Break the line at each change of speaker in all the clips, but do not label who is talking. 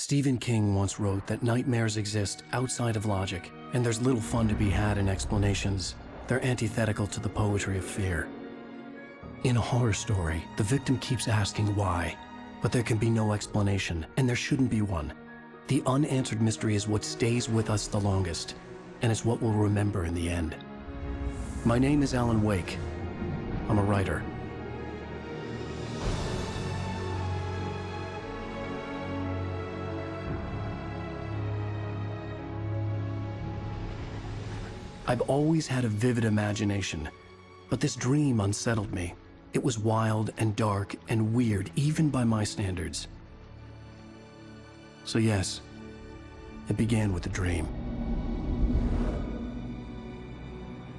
Stephen King once wrote that nightmares exist outside of logic, and there's little fun to be had in explanations. They're antithetical to the poetry of fear. In a horror story, the victim keeps asking why, but there can be no explanation, and there shouldn't be one. The unanswered mystery is what stays with us the longest, and it's what we'll remember in the end. My name is Alan Wake. I'm a writer. I've always had a vivid imagination, but this dream unsettled me. It was wild and dark and weird, even by my standards. So yes, it began with a dream.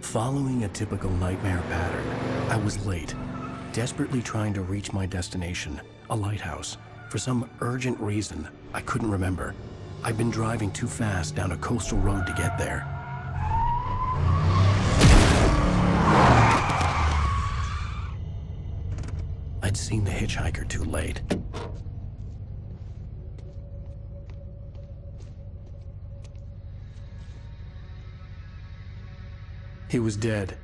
Following a typical nightmare pattern, I was late, desperately trying to reach my destination, a lighthouse. For some urgent reason, I couldn't remember. I'd been driving too fast down a coastal road to get there. I'd seen the hitchhiker too late. He was dead.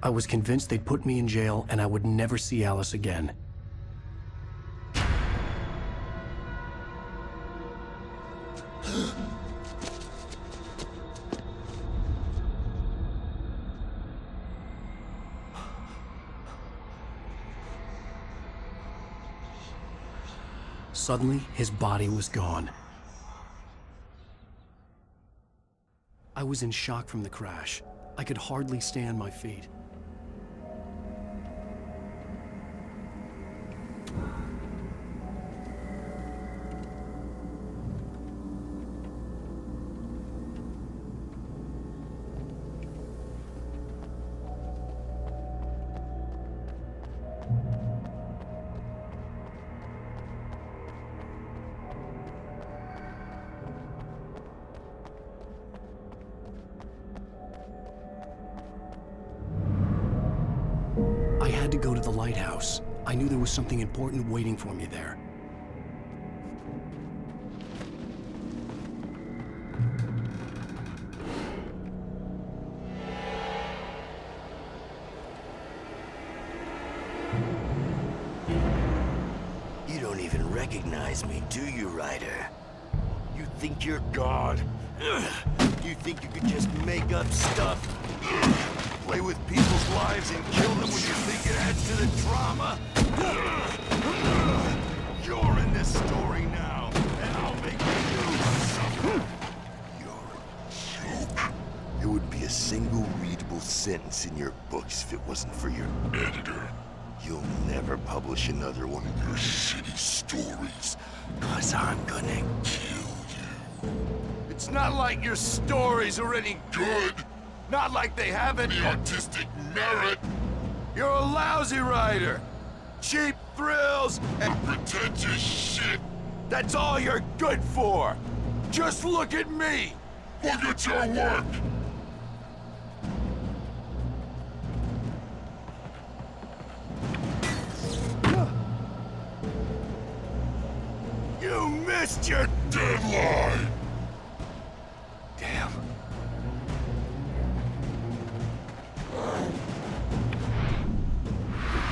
I was convinced they'd put me in jail and I would never see Alice again. Suddenly, his body was gone. I was in shock from the crash. I could hardly stay on my feet. I had to go to the lighthouse. I knew there was something important waiting for me there.
You don't even recognize me, do you, Ryder? You think you're God? You think you could just make up stuff? Play with people's lives and kill them when you think it adds to the drama? You're in this story now, and I'll make you suffer. You're a joke. There would be a single readable sentence in your books if it wasn't for your editor. You'll never publish another one of your shitty stories, 'cause I'm gonna kill you. It's not like your stories are any good. Not like they have any artistic merit. You're a lousy writer. Cheap thrills and pretentious shit. That's all you're good for. Just look at me. Look at your work. You missed your deadline. Damn.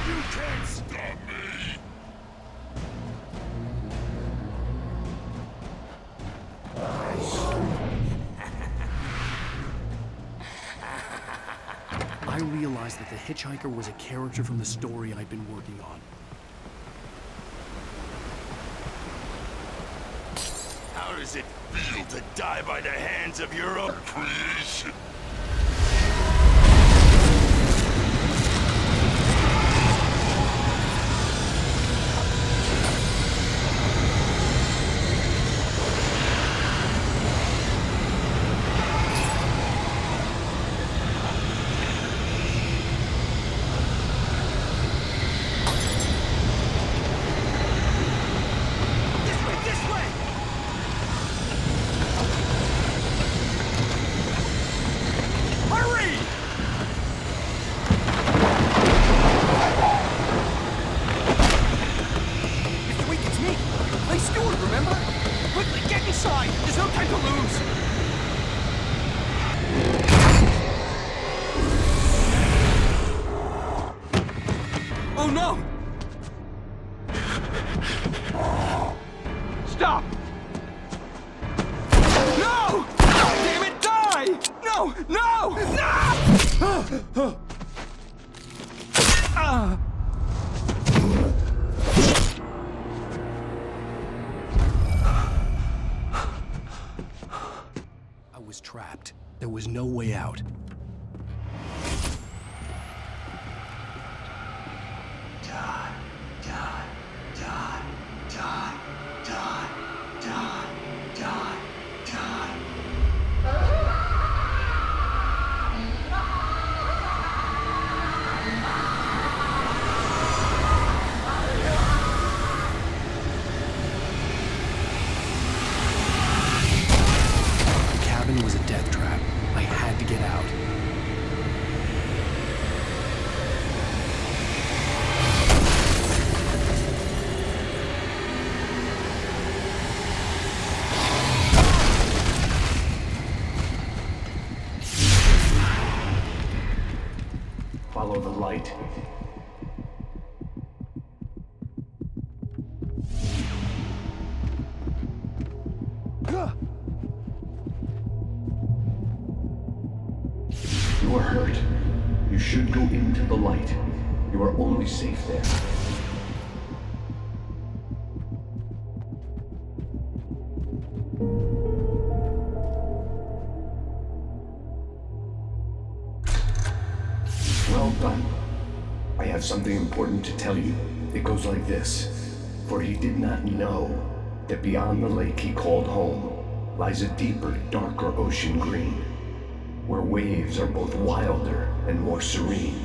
You can't stop me!
I realized that the hitchhiker was a character from the story I'd been working on.
How does it feel to die by the hands of your own creation?
No! No!
I was trapped. There was no way out.
Die, die, die, die, die, die, die, die.
The cabin was a death trap. I had to get out.
Follow the light. You are hurt. You should go into the light. You are only safe there. Well done. I have something important to tell you. It goes like this. For he did not know that beyond the lake he called home lies a deeper, darker ocean green, where waves are both wilder and more serene.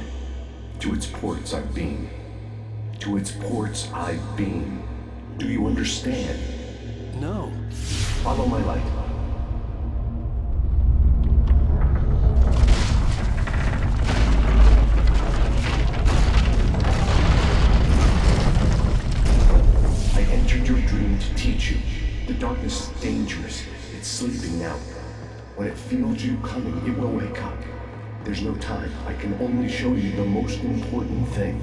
To its ports I've been. To its ports I've been. Do you understand?
No.
Follow my light. I entered your dream to teach you. The darkness is dangerous. It's sleeping now. When it feels you coming, it will wake up. There's no time. I can only show you the most important thing.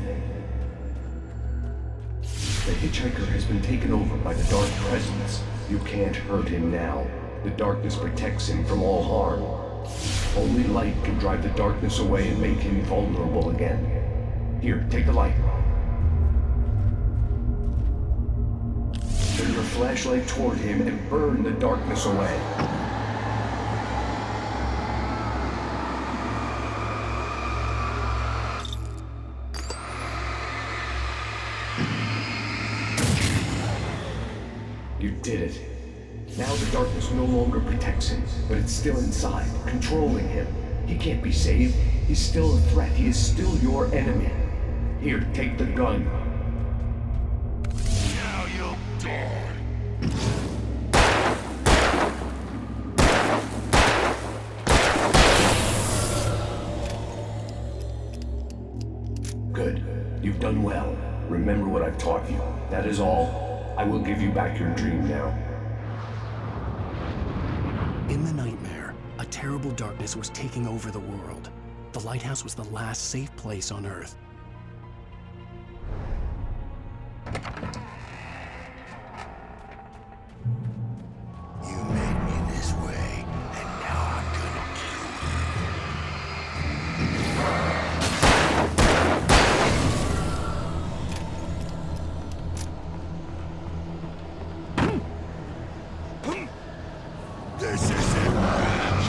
The hitchhiker has been taken over by the dark presence. You can't hurt him now. The darkness protects him from all harm. Only light can drive the darkness away and make him vulnerable again. Here, take the light. Turn your flashlight toward him and burn the darkness away. You did it. Now the darkness no longer protects him, but it's still inside, controlling him. He can't be saved. He's still a threat. He is still your enemy. Here, take the gun.
Now you'll die.
Good. You've done well. Remember what I've taught you. That is all. I will give you back your dream now.
In the nightmare, a terrible darkness was taking over the world. The lighthouse was the last safe place on Earth.
You made me this way, and now I'm gonna kill you. This isn't match.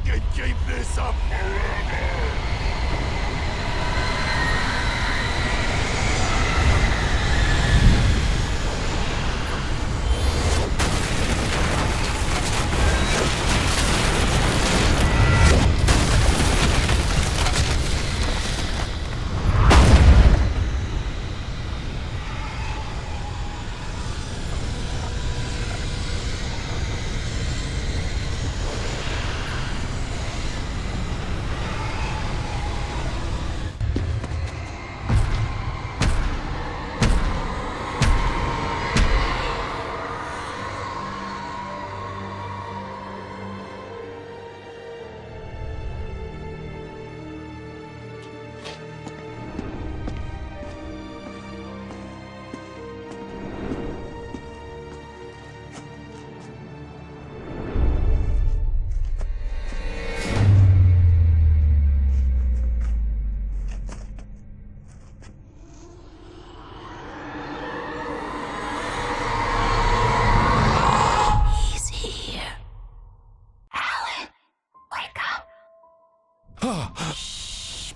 can keep this up forever!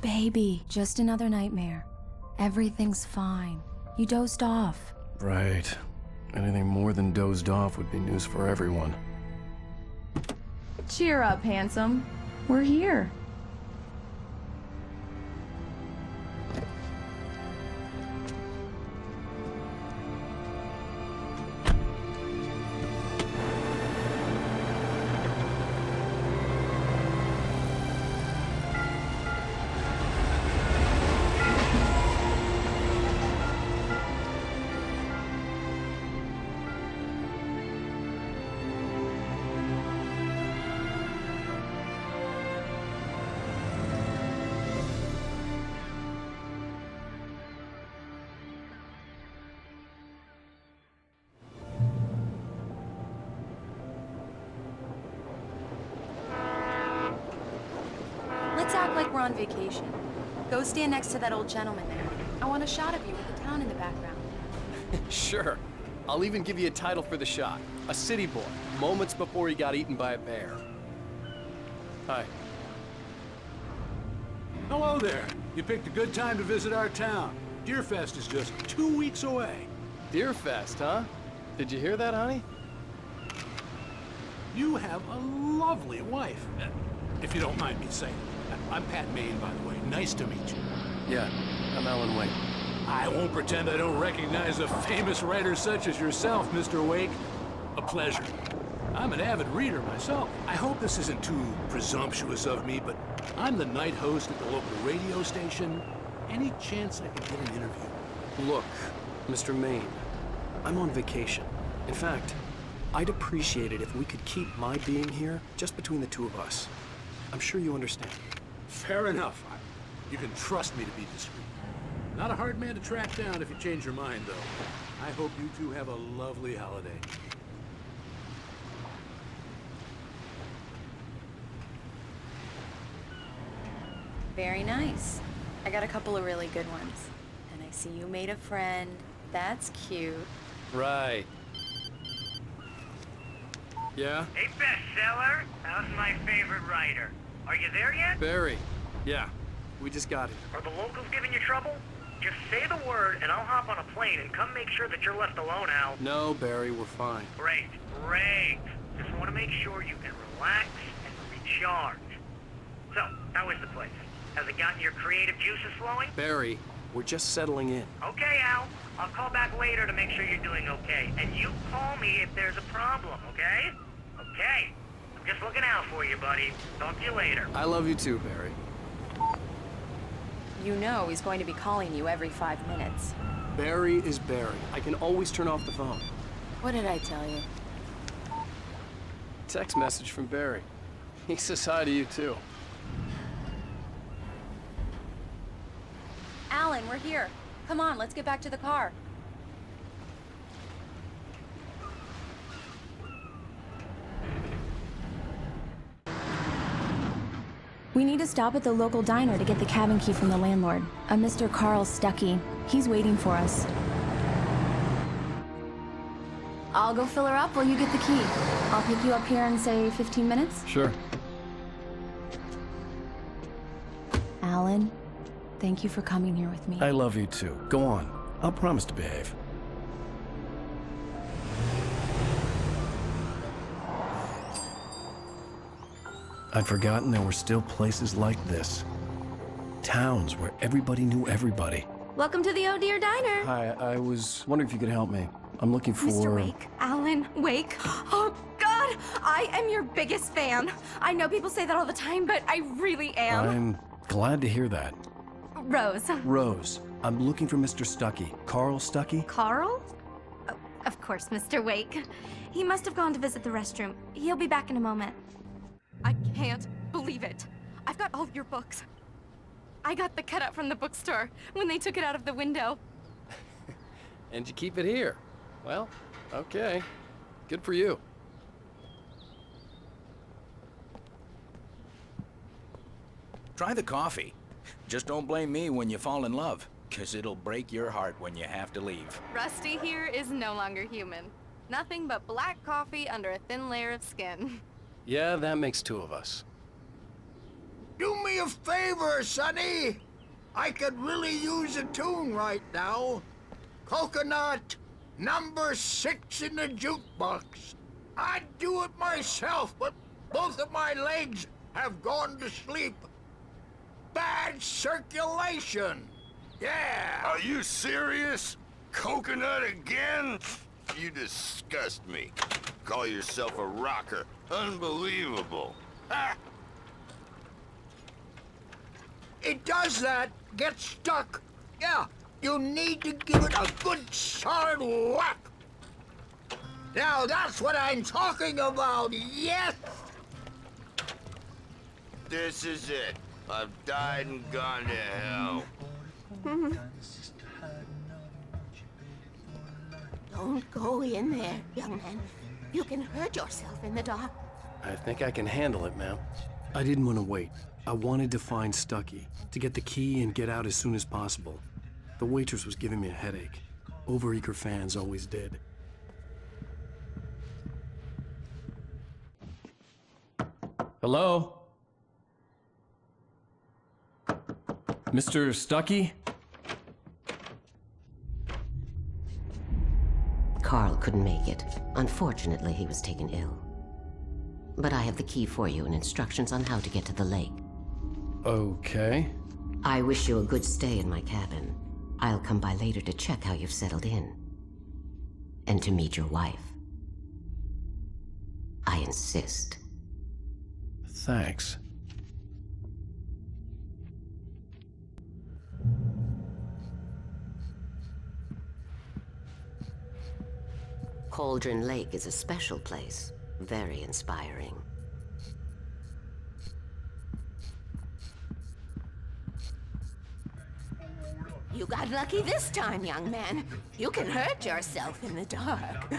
Baby, just another nightmare. Everything's fine. You dozed off.
Right. Anything more than dozed off would be news for everyone.
Cheer up, handsome. We're here. Let's act like we're on vacation. Go stand next to that old gentleman there. I want a shot of you with the town in the background.
Sure. I'll even give you a title for the shot. A city boy, moments before he got eaten by a bear. Hi.
Hello there. You picked a good time to visit our town. Deerfest is just 2 weeks away.
Deerfest, huh? Did you hear that, honey?
You have a lovely wife. If you don't mind me saying. I'm Pat Maine, by the way. Nice to meet you.
Yeah, I'm Alan Wake.
I won't pretend I don't recognize a famous writer such as yourself, Mr. Wake. A pleasure. I'm an avid reader myself. I hope this isn't too presumptuous of me, but I'm the night host at the local radio station. Any chance I could get an interview?
Look, Mr. Maine, I'm on vacation. In fact, I'd appreciate it if we could keep my being here just between the two of us. I'm sure you understand.
Fair enough. You can trust me to be discreet. Not a hard man to track down if you change your mind, though. I hope you two have a lovely holiday.
Very nice. I got a couple of really good ones. And I see you made a friend. That's cute.
Right. Yeah?
Hey, bestseller. How's my favorite writer? Are you there yet?
Barry. Yeah, we just got here.
Are the locals giving you trouble? Just say the word, and I'll hop on a plane and come make sure that you're left alone, Al.
No, Barry, we're fine.
Great, great. Just want to make sure you can relax and recharge. So, how is the place? Has it gotten your creative juices flowing?
Barry, we're just settling in.
Okay, Al. I'll call back later to make sure you're doing okay. And you call me if there's a problem, okay? Okay. I'm just looking out for you, buddy. Talk to you later.
I love you too, Barry.
You know he's going to be calling you every 5 minutes.
Barry is Barry. I can always turn off the phone.
What did I tell you?
Text message from Barry. He says hi to you too.
Alan, we're here. Come on, let's get back to the car. We need to stop at the local diner to get the cabin key from the landlord, a Mr. Carl Stuckey. He's waiting for us. I'll go fill her up while you get the key. I'll pick you up here in, say, 15 minutes?
Sure.
Alan, thank you for coming here with me.
I love you too. Go on. I'll promise to behave. I'd forgotten there were still places like this. Towns where everybody knew everybody.
Welcome to the Oh Dear Diner.
Hi, I was wondering if you could help me. I'm looking for...
Mr. Wake. Alan Wake. Oh, God! I am your biggest fan. I know people say that all the time, but I really am.
I'm glad to hear that.
Rose.
Rose, I'm looking for Mr. Stuckey. Carl Stuckey?
Carl? Oh, of course, Mr. Wake. He must have gone to visit the restroom. He'll be back in a moment. I can't believe it. I've got all your books. I got the cutout from the bookstore when they took it out of the window.
And you keep it here. Well, okay. Good for you.
Try the coffee. Just don't blame me when you fall in love, 'cause it'll break your heart when you have to leave.
Rusty here is no longer human. Nothing but black coffee under a thin layer of skin.
Yeah, that makes two of us.
Do me a favor, Sonny. I could really use a tune right now. Coconut, number 6 in the jukebox. I'd do it myself, but both of my legs have gone to sleep. Bad circulation. Yeah.
Are you serious? Coconut again? You disgust me. Call yourself a rocker. Unbelievable. Ha!
It does that. Get stuck. Yeah, you need to give it a good solid whack. Now that's what I'm talking about, yes!
This is it. I've died and gone to hell.
Don't go in there, young man. You can hurt yourself in the dark.
I think I can handle it, ma'am.
I didn't want to wait. I wanted to find Stuckey, to get the key and get out as soon as possible. The waitress was giving me a headache. Overeager fans always did. Hello? Mr. Stuckey?
Carl couldn't make it. Unfortunately, he was taken ill. But I have the key for you and instructions on how to get to the lake.
Okay.
I wish you a good stay in my cabin. I'll come by later to check how you've settled in. And to meet your wife. I insist.
Thanks.
Cauldron Lake is a special place. Very inspiring. You got lucky this time, young man. You can hurt yourself in the dark.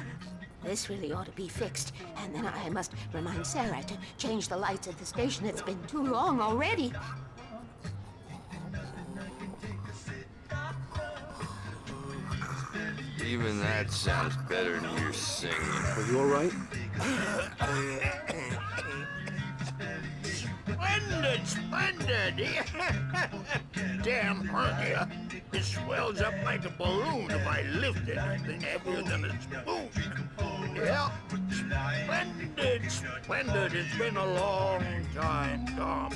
This really ought to be fixed, and then I must remind Sarah to change the lights at the station. It's been too long already.
Even that sounds better than your singing.
Are you all right?
Splendid, splendid! Damn hernia. It swells up like a balloon if I lift anything heavier than a spoon. Yeah, splendid, splendid. It's been a long time, Tom.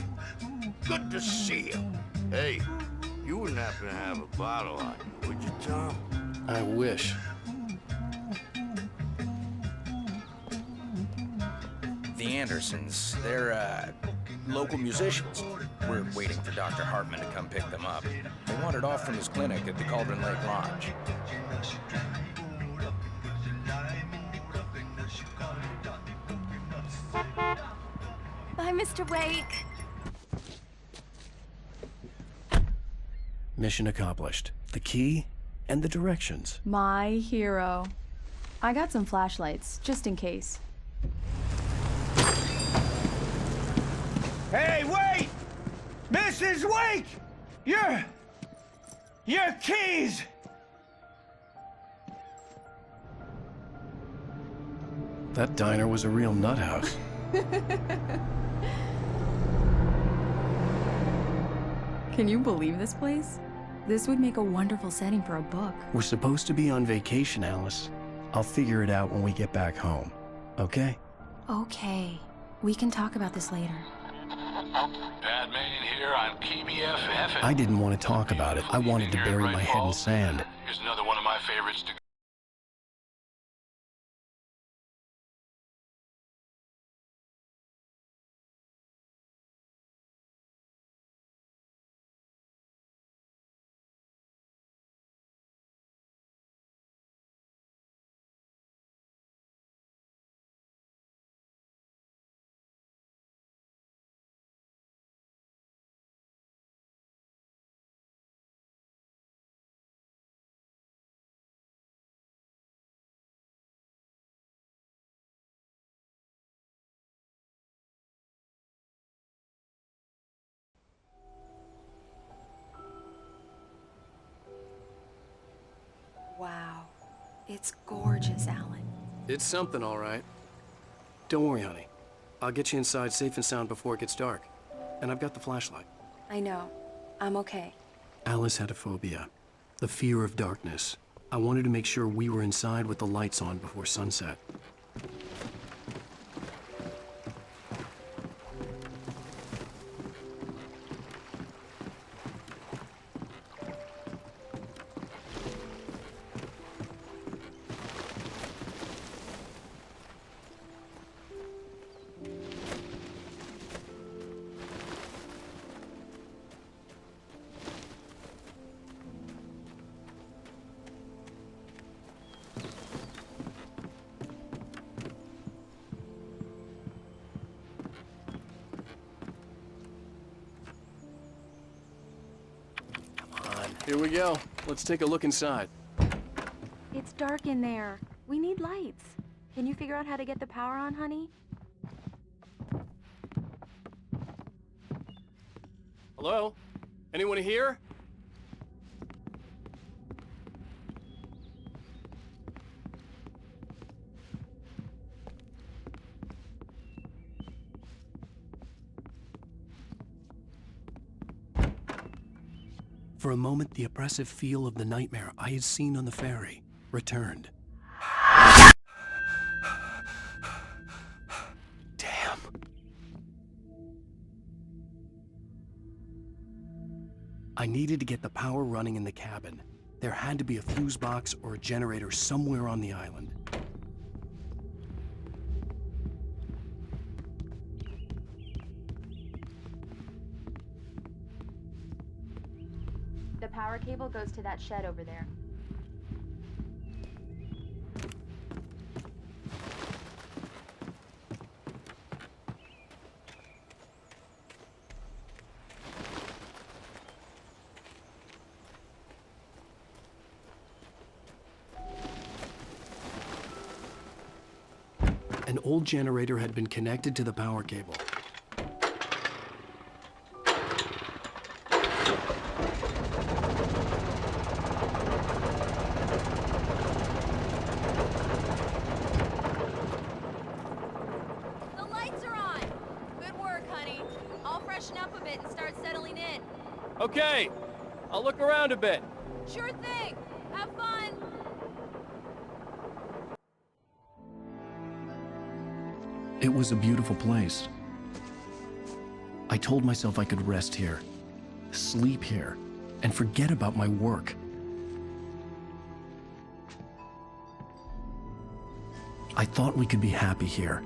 Good to see you.
Hey, you wouldn't happen to have a bottle on you, would you, Tom?
I wish.
The Andersons, they're, local musicians. We're waiting for Dr. Hartman to come pick them up. They wandered off from his clinic at the Cauldron Lake Lodge.
Bye, Mr. Wake.
Mission accomplished. The key and the directions.
My hero. I got some flashlights, just in case.
Hey, wait! Mrs. Wake! Your keys!
That diner was a real nut house.
Can you believe this place? This would make a wonderful setting for a book.
We're supposed to be on vacation, Alice. I'll figure it out when we get back home, okay?
Okay. We can talk about this later.
Batman here, I'm KBFF.
I didn't want to talk about it. I wanted to bury my head in sand.
Here's another one of my favorites to
Wow. It's gorgeous, Alan.
It's something, all right. Don't worry, honey. I'll get you inside safe and sound before it gets dark. And I've got the flashlight.
I know. I'm okay.
Alice had a phobia, the fear of darkness. I wanted to make sure we were inside with the lights on before sunset.
Here we go. Let's take a look inside.
It's dark in there. We need lights. Can you figure out how to get the power on, honey?
Hello? Anyone here?
For a moment, the oppressive feel of the nightmare I had seen on the ferry returned. Damn. I needed to get the power running in the cabin. There had to be a fuse box or a generator somewhere on the island.
The power cable goes to that shed over there.
An old generator had been connected to the power cable.
The lights are on! Good work, honey. I'll freshen up a bit and start settling in.
Okay. I'll look around a bit.
Sure thing! Have fun!
It was a beautiful place. I told myself I could rest here, sleep here, and forget about my work. I thought we could be happy here.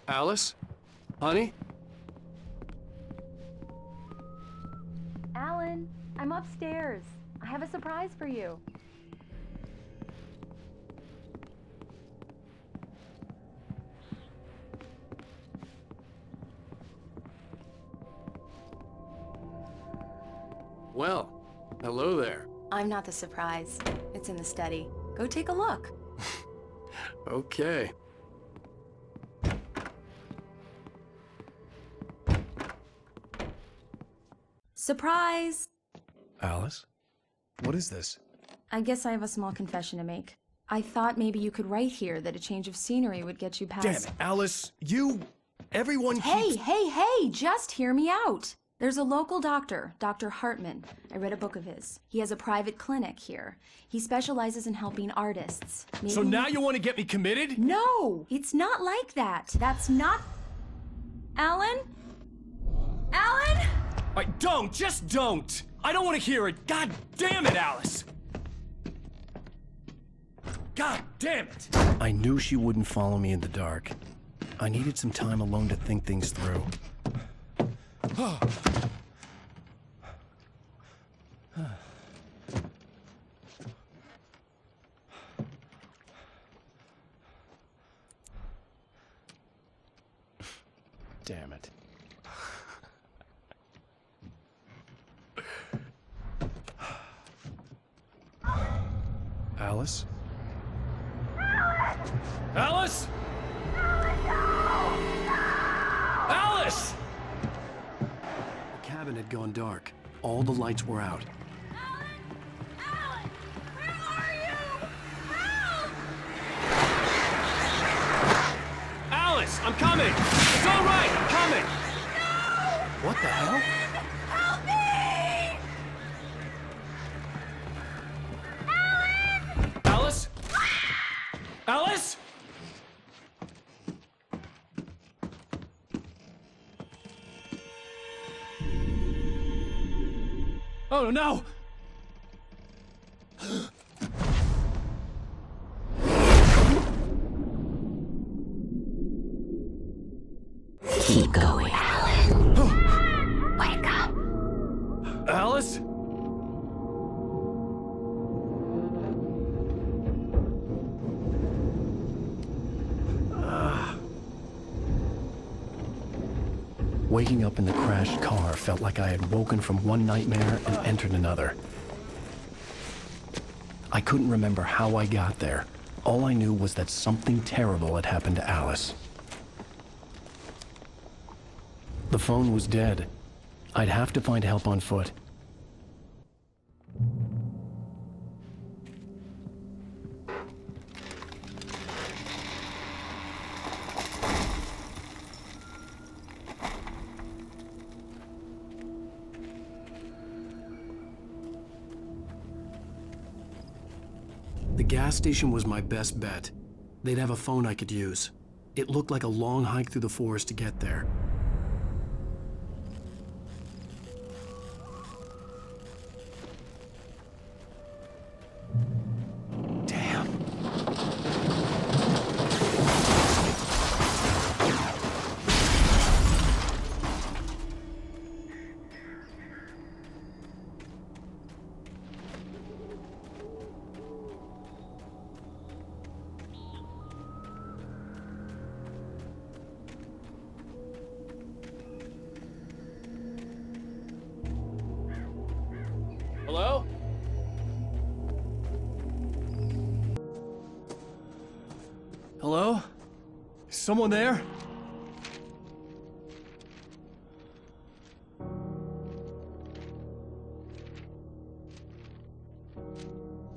Alice? Honey?
Alan, I'm upstairs. I have a surprise for you.
Well, hello there.
I'm not the surprise. It's in the study. Go take a look.
Okay.
Surprise!
Alice? What is this?
I guess I have a small confession to make. I thought maybe you could write here that a change of scenery would get you past...
Damn it, Alice! Everyone
Hey, hey, just hear me out! There's a local doctor, Dr. Hartman. I read a book of his. He has a private clinic here. He specializes in helping artists. Maybe...
So now you want to get me committed?
No! It's not like that. That's not... Alan? Alan?
Just don't! I don't want to hear it! God damn it, Alice! God damn it! I knew she wouldn't follow me in the dark. I needed some time alone to think things through. Damn it. Alice? Alice? Alice!
The cabin had gone dark. All the lights were out.
Alan! Where are you? Help!
Alice, I'm coming! It's all right, I'm coming!
No!
What the hell?
Help me! Alan!
Alice? Alice? Oh no!
Keep going, Alan. Wake up.
Alice? Waking up in the crashed car felt like I had woken from one nightmare and entered another. I couldn't remember how I got there. All I knew was that something terrible had happened to Alice. The phone was dead. I'd have to find help on foot.
The gas station was my best bet. They'd have a phone I could use. It looked like a long hike through the forest to get there.
Damn.
Hello?
Hello? Someone there?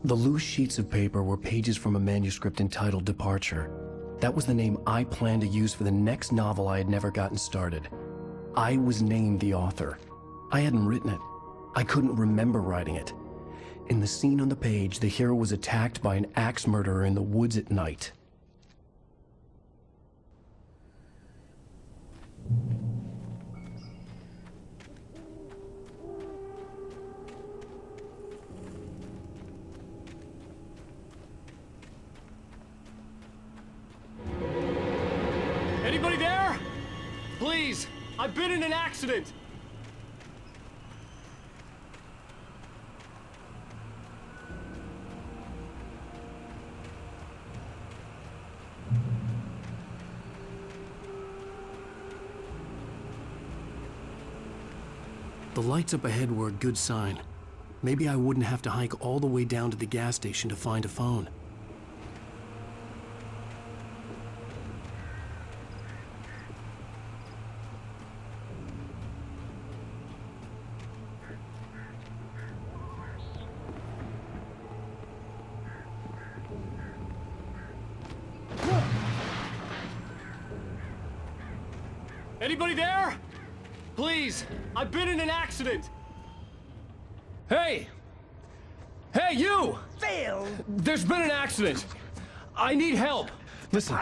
The loose sheets of paper were pages from a manuscript entitled Departure. That was the name I planned to use for the next novel I had never gotten started. I was named the author. I hadn't written it. I couldn't remember writing it. In the scene on the page, the hero was attacked by an axe murderer in the woods at night.
Anybody there? Please, I've been in an accident.
The lights up ahead were a good sign.
Maybe I wouldn't have to hike all the way down to the gas station to find a phone.
Anybody there? Please, I've been in an accident. Hey! Hey, you!
Phil!
There's been an accident. I need help. Listen,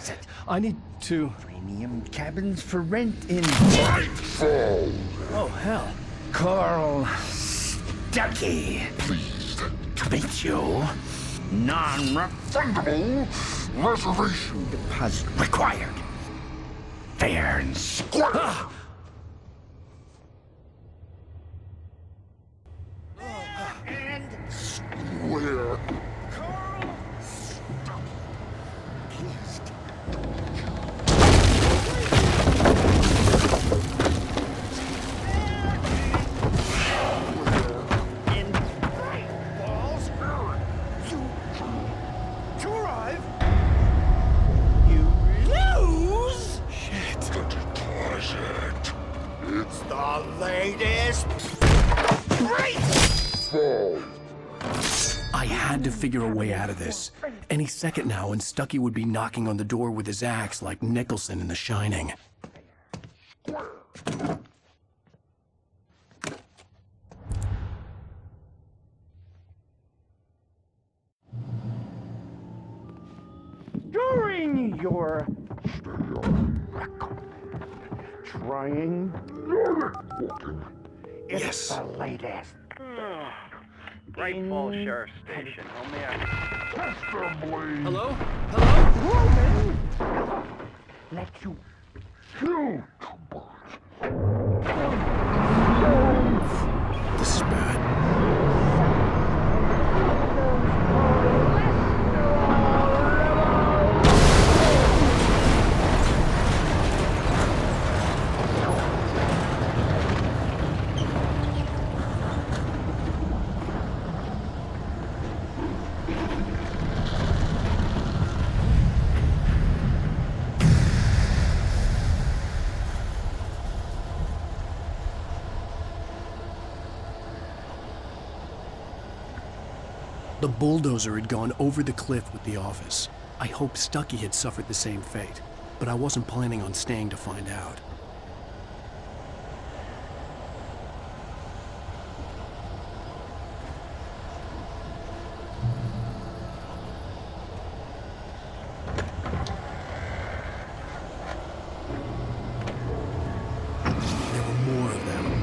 I need to...
Premium cabins for rent in...
Nightfall!
Oh, hell. Carl Stuckey.
Pleased
To meet you. Non-refundable
reservation
deposit required. Fair and square.
Ah!
And
Square.
Carl Stuckey. Kissed. And balls to arrive. You lose.
Shit. Digitize it.
It's the latest. Great.
Fall.
I had to figure a way out of this. Any second now, and Stuckey would be knocking on the door with his axe like Nicholson in The Shining.
During your trying. It's the latest.
Great Falls Sheriff Station. Oh man.
Hello? Hello?
Woman! Let you shoot.
This is bad. The bulldozer had gone over the cliff with the office. I hoped Stuckey had suffered the same fate, but I wasn't planning on staying to find out. There were more of them.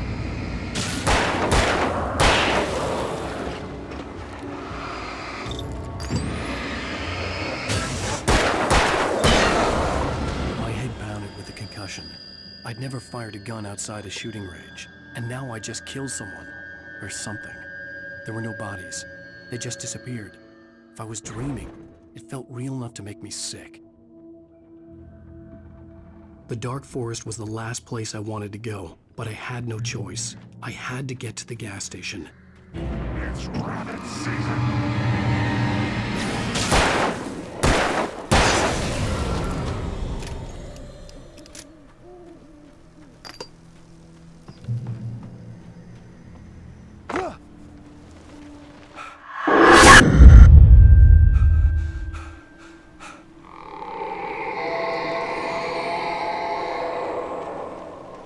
I'd never fired a gun outside a shooting range, and now I just killed someone, or something. There were no bodies. They just disappeared. If I was dreaming, it felt real enough to make me sick. The dark forest was the last place I wanted to go, but I had no choice. I had to get to the gas station.
It's rabbit season.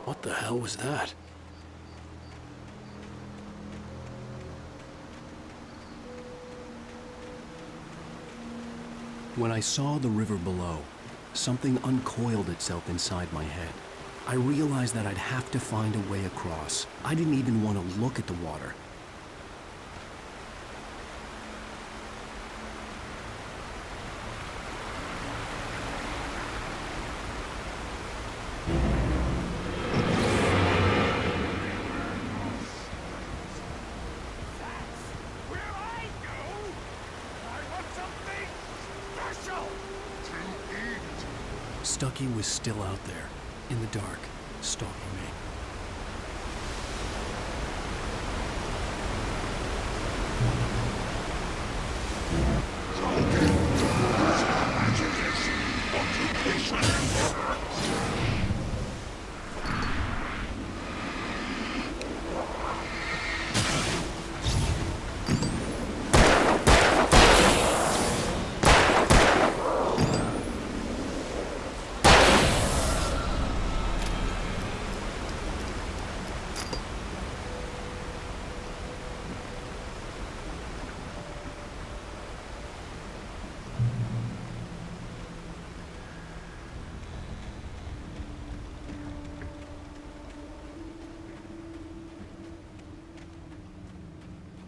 What the hell was that? When I saw the river below, something uncoiled itself inside my head. I realized that I'd have to find a way across. I didn't even want to look at the water. Stuckey was still out there, in the dark, stalking me.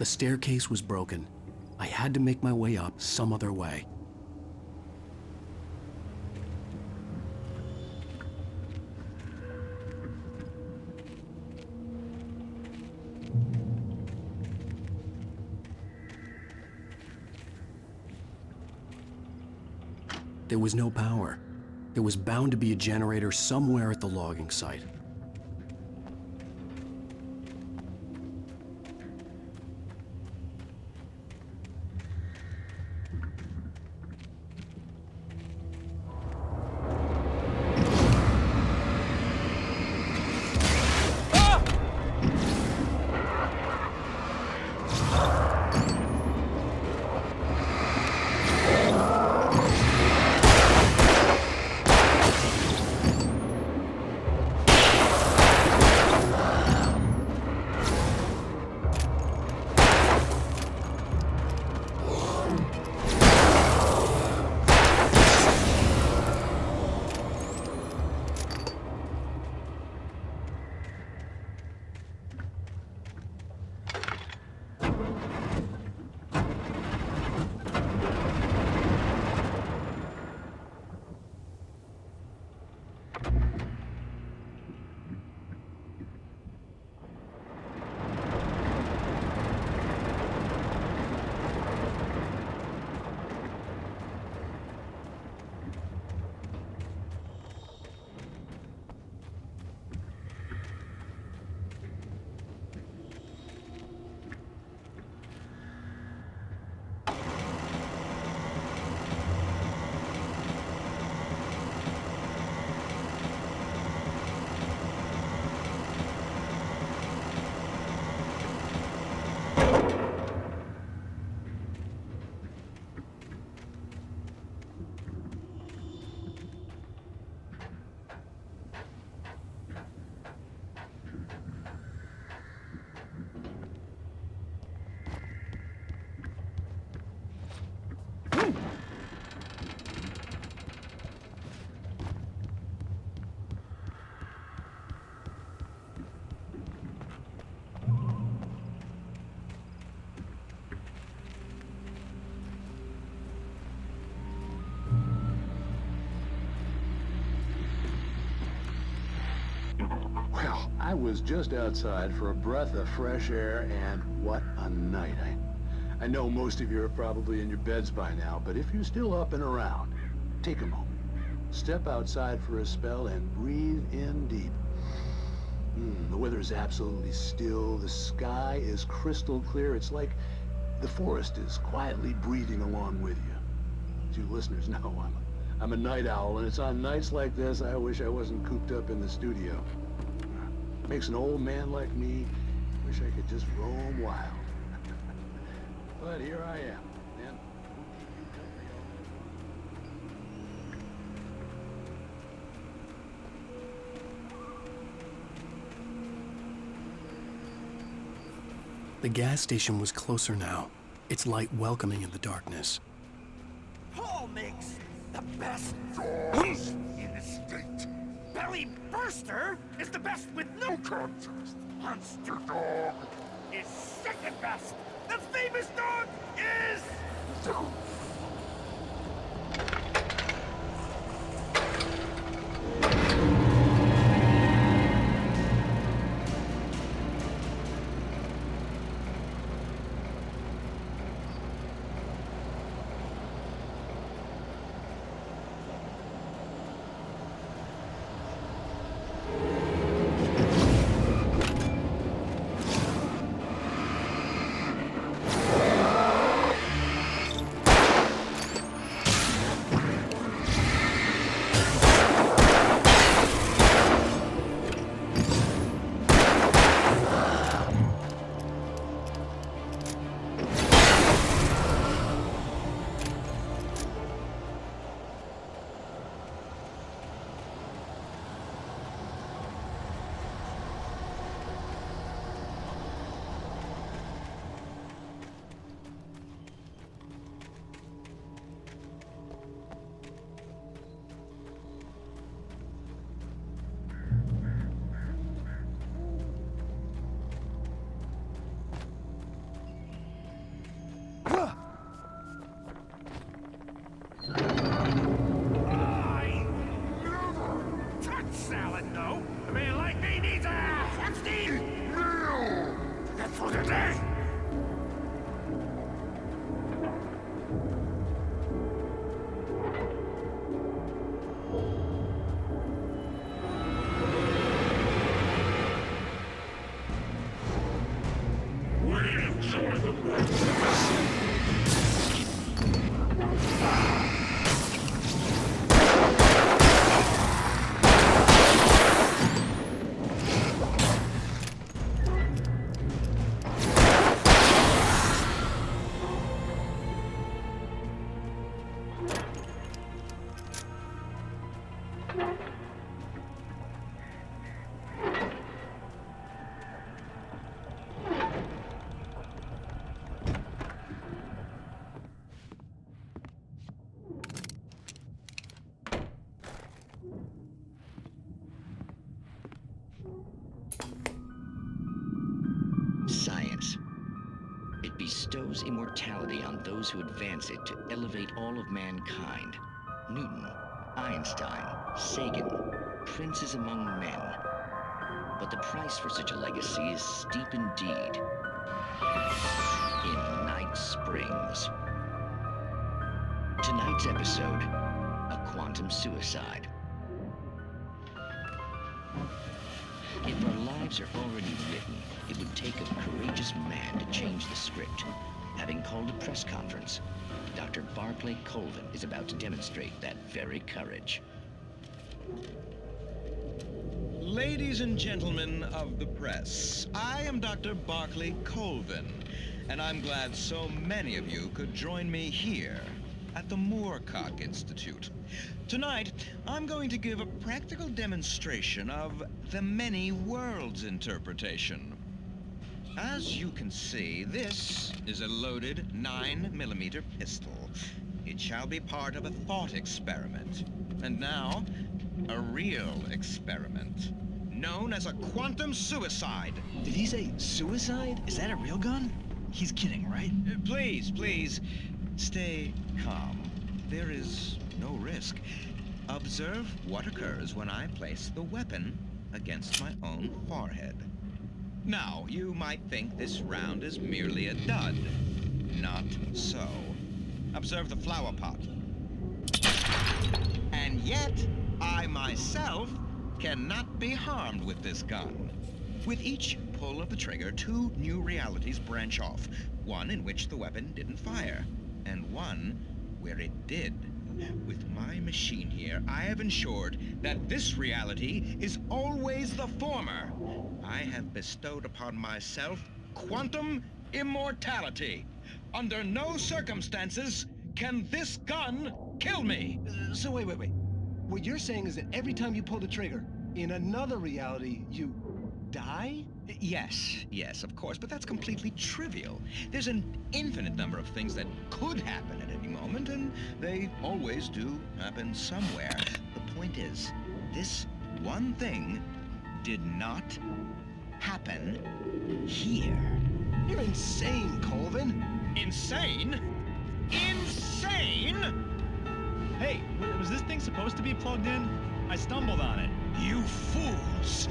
The staircase was broken. I had to make my way up some other way. There was no power. There was bound to be a generator somewhere at the logging site.
I was just outside for a breath of fresh air, and what a night. I know most of you are probably in your beds by now, but if you're still up and around, take a moment. Step outside for a spell and breathe in deep. The weather is absolutely still. The sky is crystal clear. It's like the forest is quietly breathing along with you. As you listeners know, I'm a night owl, and it's on nights like this I wish I wasn't cooped up in the studio. Makes an old man like me wish I could just roam wild. But here I am, and we'll keep you company
The gas station was closer now, its light welcoming in the darkness.
Paul makes the best dogs in the state. Belly Burster is the best with no contest. Monster Dog is second best. The famous dog is... today!
Science. It bestows immortality on those who advance it to elevate all of mankind. Newton, Einstein, Sagan, princes among men. But the price for such a legacy is steep indeed. In Night Springs. Tonight's episode, a quantum suicide. If our lives are already written, it would take a courageous man to change the script. Having called a press conference, Dr. Barclay Colvin is about to demonstrate that very courage.
Ladies and gentlemen of the press, I am Dr. Barclay Colvin, and I'm glad so many of you could join me here at the Moorcock Institute. Tonight, I'm going to give a practical demonstration of the many worlds interpretation. As you can see, this is a loaded 9mm pistol. It shall be part of a thought experiment. And now, a real experiment, known as a quantum suicide.
Did he say suicide? Is that a real gun? He's kidding, right?
Please, please, stay calm. There is no risk. Observe what occurs when I place the weapon against my own forehead. Now, you might think this round is merely a dud. Not so. Observe the flower pot. And yet, I myself cannot be harmed with this gun. With each pull of the trigger, two new realities branch off. One in which the weapon didn't fire, and one where it did. With my machine here, I have ensured that this reality is always the former. I have bestowed upon myself quantum immortality. Under no circumstances can this gun kill me.
So wait. What you're saying is that every time you pull the trigger, in another reality, you die?
Yes, of course, but that's completely trivial. There's an infinite number of things that could happen at any moment, and they always do happen somewhere. The point is, this one thing did not happen here.
You're insane, Colvin.
Insane? Insane?
Hey, was this thing supposed to be plugged in? I stumbled on it.
You fools!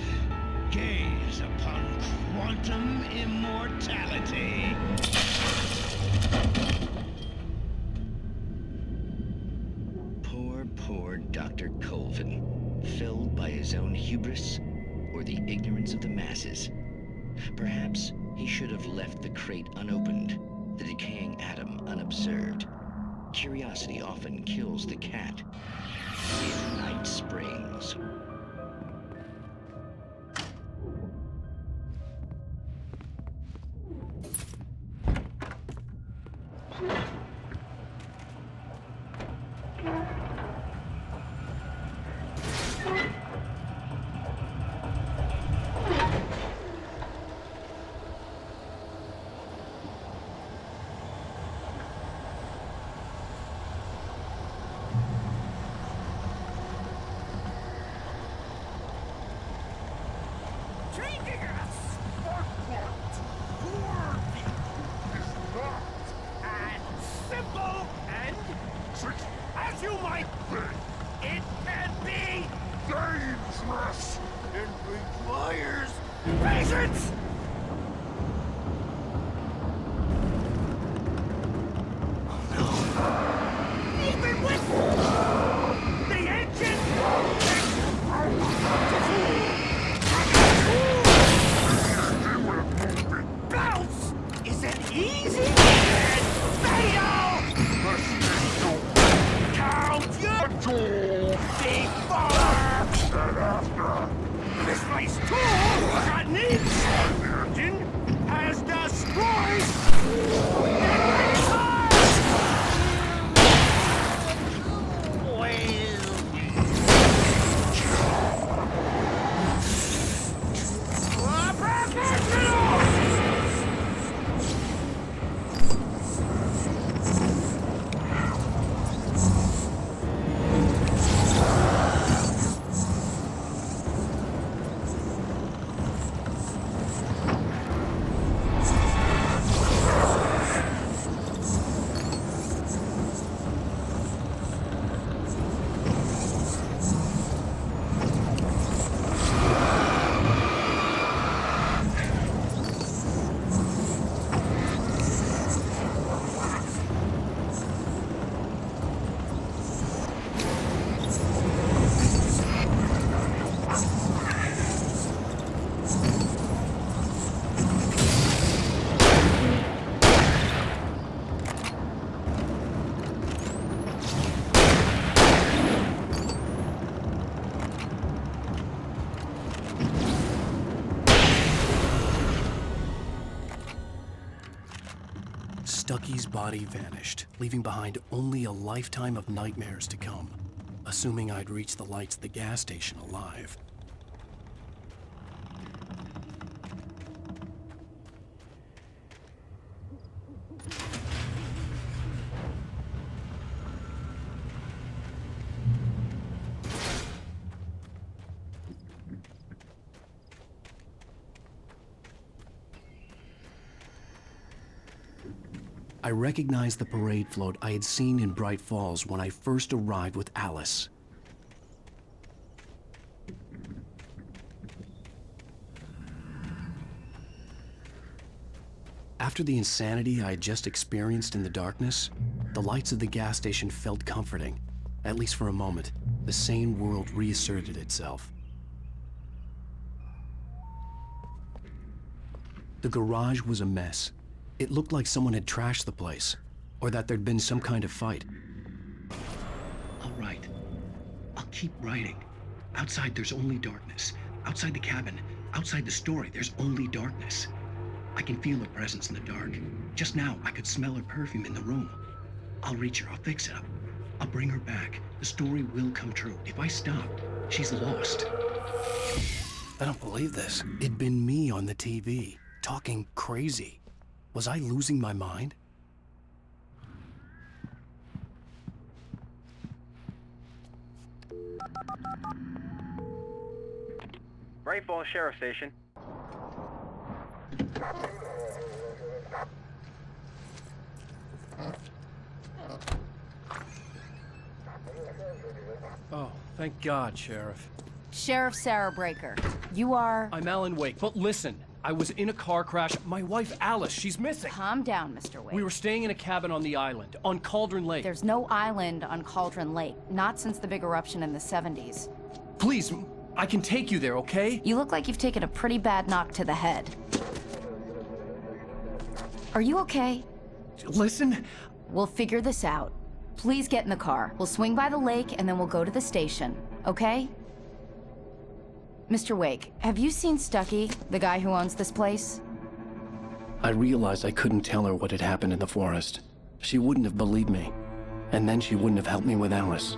Gaze upon quantum immortality.
Poor Dr. Colvin, felled by his own hubris or the ignorance of the masses. Perhaps he should have left the crate unopened, the decaying atom unobserved. Curiosity often kills the cat. In Night Springs.
Easy and fatal! Count your before! This place too got needs! Engine has destroyed!
Stucky's body vanished, leaving behind only a lifetime of nightmares to come, assuming I'd reach the lights at the gas station alive. I recognized the parade float I had seen in Bright Falls when I first arrived with Alice. After the insanity I had just experienced in the darkness, the lights of the gas station felt comforting. At least for a moment, the sane world reasserted itself. The garage was a mess. It looked like someone had trashed the place, or that there'd been some kind of fight. I'll write. I'll keep writing. Outside, there's only darkness. Outside the cabin, outside the story, there's only darkness. I can feel her presence in the dark. Just now, I could smell her perfume in the room. I'll reach her, I'll fix it up. I'll bring her back. The story will come true. If I stop, she's lost. I don't believe this. It'd been me on the TV, talking crazy. Was I losing my mind?
Bright Falls Sheriff Station.
Oh, thank God, Sheriff.
Sheriff Sarah Breaker, you are...
I'm Alan Wake, but listen. I was in a car crash. My wife, Alice, she's missing.
Calm down, Mr. Wake.
We were staying in a cabin on the island, on Cauldron Lake.
There's no island on Cauldron Lake, not since the big eruption in the 70s.
Please, I can take you there, okay?
You look like you've taken a pretty bad knock to the head. Are you okay?
Listen.
We'll figure this out. Please get in the car. We'll swing by the lake and then we'll go to the station, okay? Mr. Wake, have you seen Stucky, the guy who owns this place?
I realized I couldn't tell her what had happened in the forest. She wouldn't have believed me. And then she wouldn't have helped me with Alice.